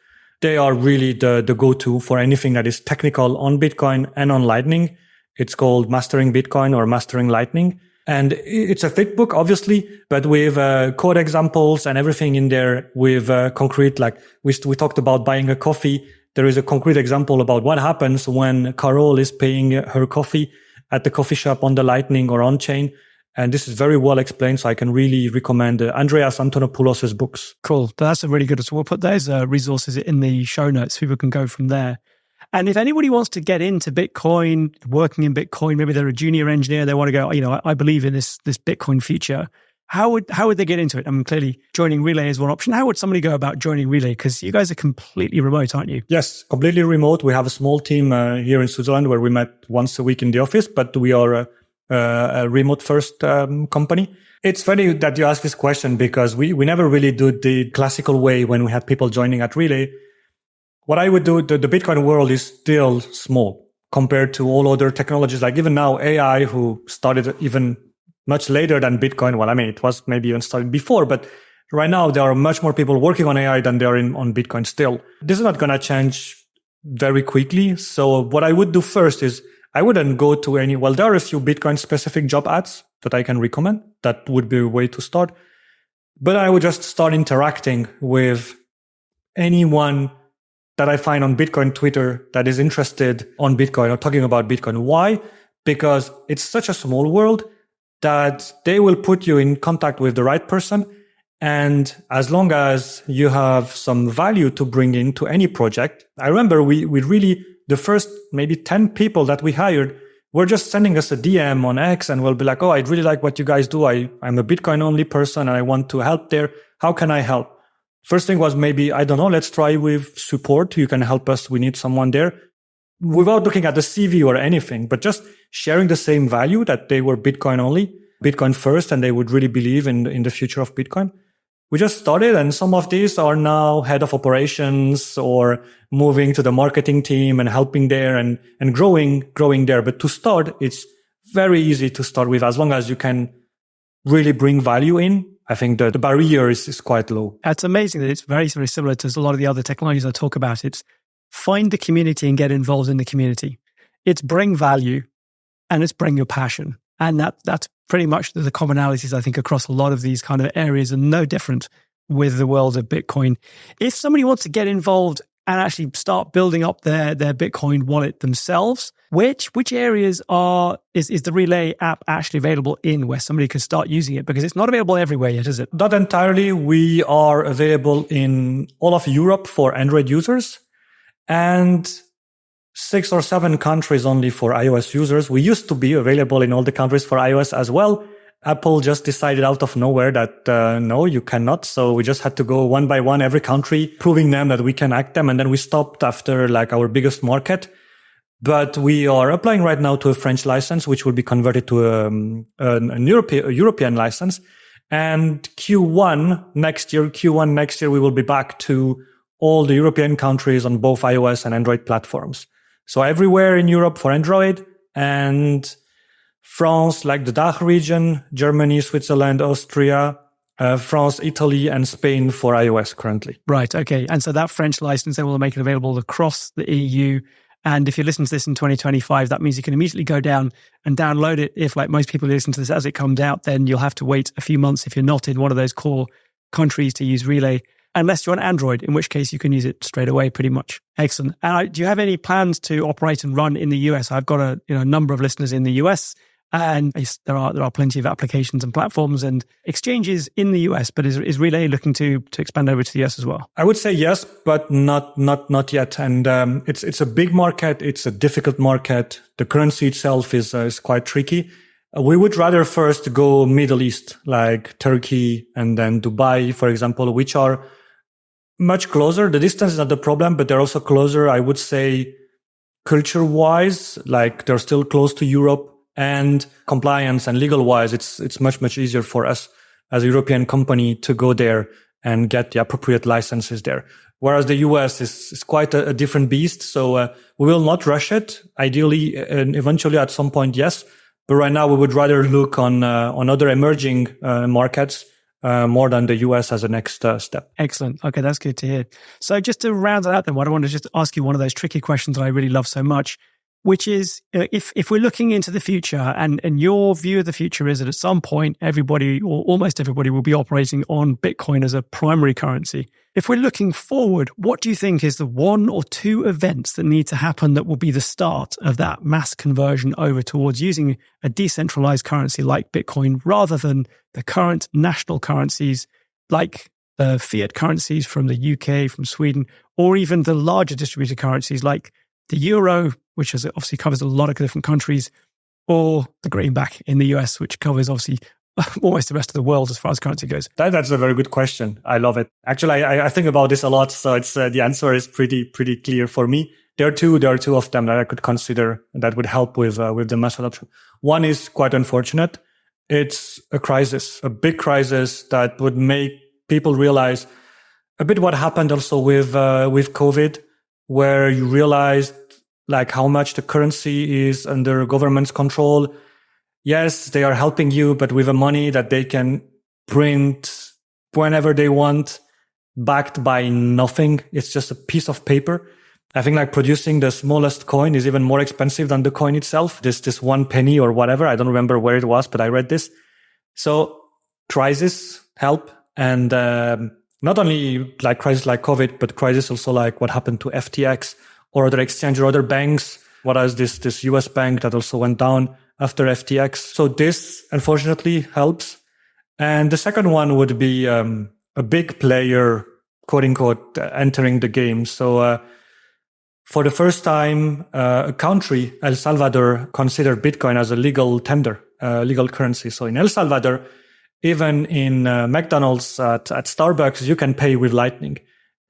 They are really the go-to for anything that is technical on Bitcoin and on Lightning. It's called Mastering Bitcoin or Mastering Lightning. And it's a thick book, obviously, but with code examples and everything in there with concrete, like we talked about buying a coffee. There is a concrete example about what happens when Carol is paying her coffee at the coffee shop on the Lightning or on chain. And this is very well explained. So I can really recommend Andreas Antonopoulos' books. Cool. That's a really good. So we'll put those resources in the show notes. People can go from there. And if anybody wants to get into Bitcoin, working in Bitcoin, maybe they're a junior engineer, they want to go, I believe in this Bitcoin future. How would they get into it? I mean, clearly joining Relai is one option. How would somebody go about joining Relai? Because you guys are completely remote, aren't you? Yes, completely remote. We have a small team here in Switzerland where we met once a week in the office, but we are a remote first company. It's funny that you ask this question because we never really do the classical way when we have people joining at Relai. What I would do, the Bitcoin world is still small compared to all other technologies. Like even now, AI, who started even much later than Bitcoin. Well, I mean, it was maybe even started before, but right now there are much more people working on AI than there are on Bitcoin still. This is not going to change very quickly. So what I would do first is I wouldn't go to there are a few Bitcoin specific job ads that I can recommend. That would be a way to start. But I would just start interacting with anyone that I find on Bitcoin Twitter that is interested on Bitcoin or talking about Bitcoin. Why? Because it's such a small world that they will put you in contact with the right person. And as long as you have some value to bring into any project, I remember we really, the first maybe 10 people that we hired were just sending us a DM on X and we'll be like, oh, I'd really like what you guys do. I'm a Bitcoin only person and I want to help there. How can I help? First thing was maybe, I don't know, let's try with support. You can help us. We need someone there. Without looking at the CV or anything, but just sharing the same value that they were Bitcoin only, Bitcoin first, and they would really believe in the future of Bitcoin. We just started, and some of these are now head of operations or moving to the marketing team and helping there and growing there. But to start, it's very easy to start with as long as you can really bring value in. I think the barrier is quite low. It's amazing that it's very, very similar to a lot of the other technologies I talk about. It's find the community and get involved in the community. It's bring value and it's bring your passion. And that's pretty much the commonalities, I think, across a lot of these kind of areas, and no different with the world of Bitcoin. If somebody wants to get involved and actually start building up their Bitcoin wallet themselves, which areas is the Relai app actually available in where somebody can start using it? Because it's not available everywhere yet, is it? Not entirely. We are available in all of Europe for Android users and 6 or 7 countries only for iOS users. We used to be available in all the countries for iOS as well. Apple just decided out of nowhere that no, you cannot. So we just had to go one by one every country, proving them that we can act them. And then we stopped after like our biggest market. But we are applying right now to a French license, which will be converted to a European license. And Q1 next year, we will be back to all the European countries on both iOS and Android platforms. So everywhere in Europe for Android, and France, like the DACH region, Germany, Switzerland, Austria, France, Italy, and Spain for iOS currently. Right. Okay. And so that French license, they will make it available across the EU. And if you listen to this in 2025, that means you can immediately go down and download it. If, like most people listen to this as it comes out, then you'll have to wait a few months if you're not in one of those core countries to use Relai, unless you're on Android, in which case you can use it straight away pretty much. Excellent. And do you have any plans to operate and run in the US? I've got a number of listeners in the US. And there are plenty of applications and platforms and exchanges in the US, but is Relai looking to expand over to the US as well? I would say yes, but not yet. And it's a big market. It's a difficult market. The currency itself is quite tricky. We would rather first go Middle East, like Turkey and then Dubai, for example, which are much closer. The distance is not the problem, but they're also closer, I would say, culture-wise, like they're still close to Europe. And compliance and legal-wise, it's much easier for us as a European company to go there and get the appropriate licenses there. Whereas the US is quite a different beast. So we will not rush it. Ideally, and eventually at some point, yes. But right now, we would rather look on other emerging markets more than the US as a next step. Excellent. Okay, that's good to hear. So just to round it out then, I want to just ask you one of those tricky questions that I really love so much, which is if we're looking into the future and your view of the future is that at some point, everybody or almost everybody will be operating on Bitcoin as a primary currency. If we're looking forward, what do you think is the one or two events that need to happen that will be the start of that mass conversion over towards using a decentralized currency like Bitcoin rather than the current national currencies like the fiat currencies from the UK, from Sweden, or even the larger distributed currencies like the euro, which obviously covers a lot of different countries, or the greenback in the US, which covers obviously almost the rest of the world as far as currency goes? That's a very good question. I love it. Actually, I think about this a lot, so it's the answer is pretty clear for me. There are two of them that I could consider that would help with the mass adoption. One is quite unfortunate. It's a crisis, a big crisis that would make people realize a bit what happened also with COVID, where you realized like how much the currency is under government's control. Yes, they are helping you, but with the money that they can print whenever they want, backed by nothing. It's just a piece of paper. I think like producing the smallest coin is even more expensive than the coin itself. This 1 penny or whatever. I don't remember where it was, but I read this. So crisis help. And not only like crisis like COVID, but crisis also like what happened to FTX or other exchange or other banks. What is this US bank that also went down after FTX. So this unfortunately helps. And the second one would be a big player, quote unquote, entering the game. So for the first time, a country, El Salvador, considered Bitcoin as a legal tender, legal currency. So in El Salvador, even in McDonald's, at Starbucks, you can pay with Lightning.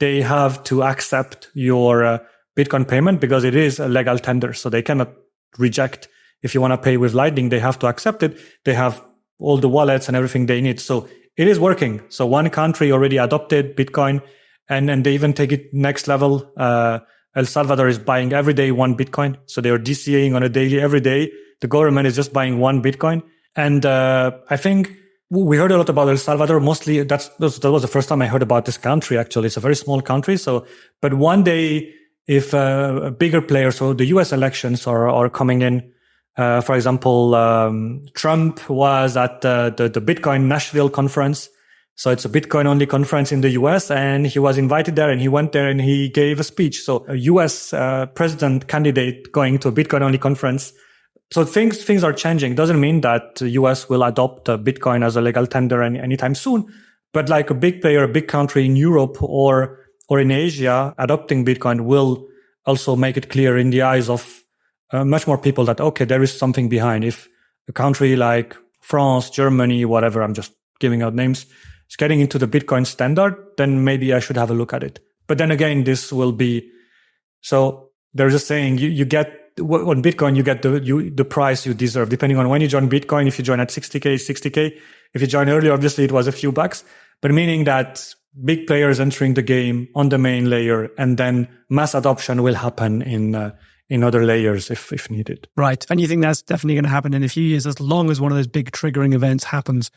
They have to accept your Bitcoin payment because it is a legal tender. So they cannot reject. If you want to pay with Lightning, they have to accept it. They have all the wallets and everything they need. So it is working. So one country already adopted Bitcoin and they even take it next level. El Salvador is buying every day 1 Bitcoin. So they are DCAing on a daily, every day. The government is just buying 1 Bitcoin. And I think we heard a lot about El Salvador. Mostly that was the first time I heard about this country, actually. It's a very small country. So, but one day, if a bigger player, so the US elections are coming in, for example, Trump was at the Bitcoin Nashville conference. So it's a Bitcoin only conference in the US and he was invited there and he went there and he gave a speech. So a US president candidate going to a Bitcoin only conference. So things are changing. Doesn't mean that the US will adopt Bitcoin as a legal tender anytime soon. But like a big player, a big country in Europe or in Asia adopting Bitcoin will also make it clear in the eyes of much more people that, okay, there is something behind. If a country like France, Germany, whatever, I'm just giving out names, is getting into the Bitcoin standard, then maybe I should have a look at it. But then again, this will be, so there's a saying, you get, on Bitcoin, you get the price you deserve, depending on when you join Bitcoin. If you join at 60K, 60K. If you join early, obviously it was a few bucks, but meaning that big players entering the game on the main layer and then mass adoption will happen in other layers if needed. Right. And you think that's definitely going to happen in a few years, as long as one of those big triggering events happens.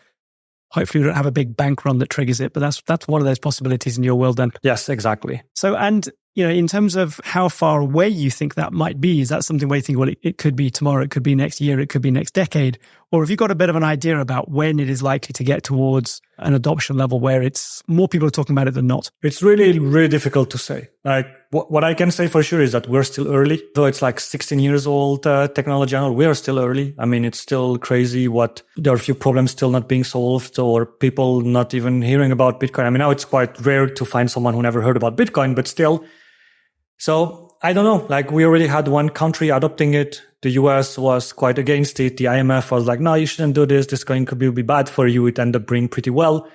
Hopefully we don't have a big bank run that triggers it, but that's one of those possibilities in your world then. Yes, exactly. So, and in terms of how far away you think that might be, is that something where you think, well, it could be tomorrow, it could be next year, it could be next decade? Or have you got a bit of an idea about when it is likely to get towards an adoption level where it's more people are talking about it than not? It's really, really difficult to say. Like what I can say for sure is that we're still early, though it's like 16 years old technology. We are still early. I mean, it's still crazy there are a few problems still not being solved or people not even hearing about Bitcoin. I mean, now it's quite rare to find someone who never heard about Bitcoin, but still. So I don't know, like we already had one country adopting it. The US was quite against it. The IMF was like, no, you shouldn't do this. This could be bad for you. It ended up doing pretty well.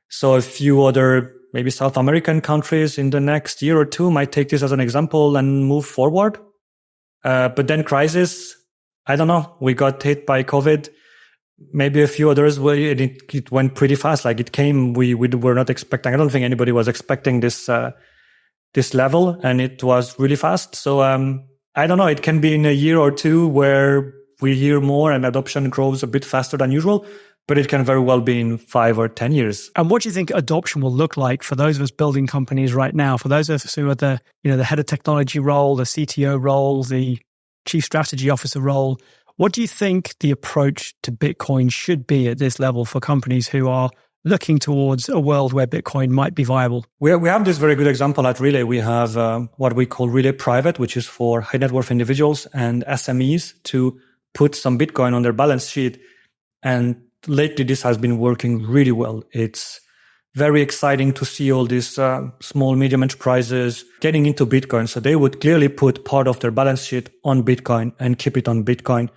So a few other maybe South American countries in the next year or two might take this as an example and move forward. But then crisis, I don't know. We got hit by COVID. Maybe a few others where it went pretty fast. Like it came, we were not expecting. I don't think anybody was expecting this level, and it was really fast. So I don't know. It can be in a year or two where we hear more and adoption grows a bit faster than usual, but it can very well be in 5 or 10 years. And what do you think adoption will look like for those of us building companies right now? For those of us who are the head of technology role, the CTO role, the chief strategy officer role, what do you think the approach to Bitcoin should be at this level for companies who are looking towards a world where Bitcoin might be viable? We have this very good example at Relai. We have what we call Relai Private, which is for high net worth individuals and SMEs to put some Bitcoin on their balance sheet. And lately, this has been working really well. It's very exciting to see all these small, medium enterprises getting into Bitcoin. So they would clearly put part of their balance sheet on Bitcoin and keep it on Bitcoin.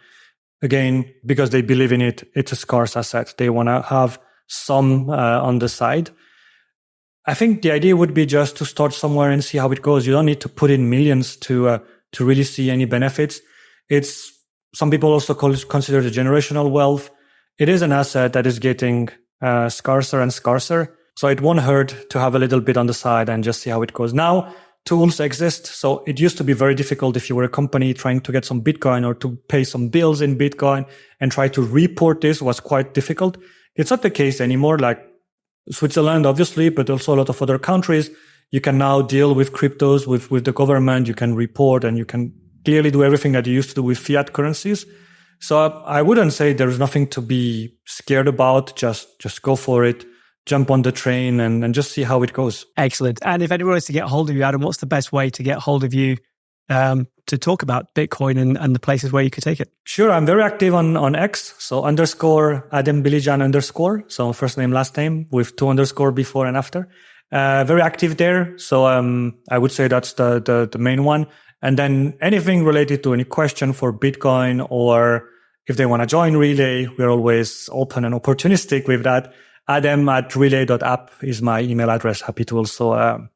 Again, because they believe in it, it's a scarce asset. They want to have some on the side. I think the idea would be just to start somewhere and see how it goes. You don't need to put in millions to really see any benefits. It's some people also consider it generational wealth. It is an asset that is getting scarcer and scarcer. So it won't hurt to have a little bit on the side and just see how it goes. Now, tools exist. So it used to be very difficult if you were a company trying to get some Bitcoin or to pay some bills in Bitcoin and try to report this was quite difficult. It's not the case anymore. Like Switzerland, obviously, but also a lot of other countries, you can now deal with cryptos, with the government. You can report and you can clearly do everything that you used to do with fiat currencies. So I wouldn't say there's nothing to be scared about. Just go for it, jump on the train and just see how it goes. Excellent. And if anyone wants to get hold of you, Adem, what's the best way to get hold of you to talk about Bitcoin and the places where you could take it? Sure. I'm very active on X. So _Adem Bilican_. So first name, last name with 2 underscore before and after. Very active there. So I would say that's the main one. And then anything related to any question for Bitcoin, or if they want to join Relai, we're always open and opportunistic with that. Adem@relai.app is my email address. Happy to also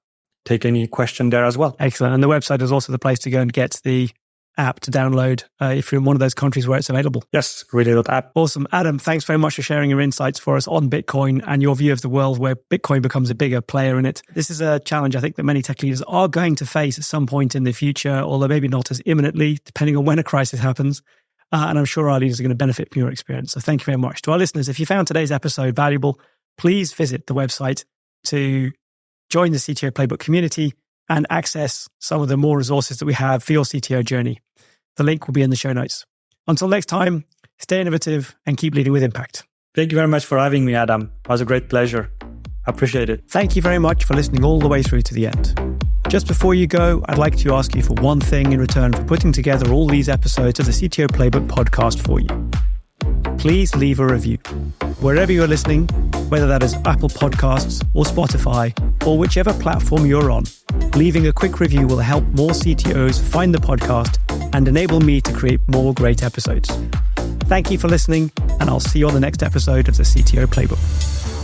take any question there as well. Excellent. And the website is also the place to go and get the app to download if you're in one of those countries where it's available. Yes, relay.app. Awesome. Adem, thanks very much for sharing your insights for us on Bitcoin and your view of the world where Bitcoin becomes a bigger player in it. This is a challenge I think that many tech leaders are going to face at some point in the future, although maybe not as imminently, depending on when a crisis happens. And I'm sure our leaders are going to benefit from your experience. So thank you very much. To our listeners, if you found today's episode valuable, please visit the website to join the CTO Playbook community and access some of the more resources that we have for your CTO journey. The link will be in the show notes. Until next time, stay innovative and keep leading with impact. Thank you very much for having me, Adam. It was a great pleasure. I appreciate it. Thank you very much for listening all the way through to the end. Just before you go, I'd like to ask you for one thing in return for putting together all these episodes of the CTO Playbook podcast for you. Please leave a review. Wherever you're listening, whether that is Apple Podcasts or Spotify or whichever platform you're on, leaving a quick review will help more CTOs find the podcast and enable me to create more great episodes. Thank you for listening, and I'll see you on the next episode of the CTO Playbook.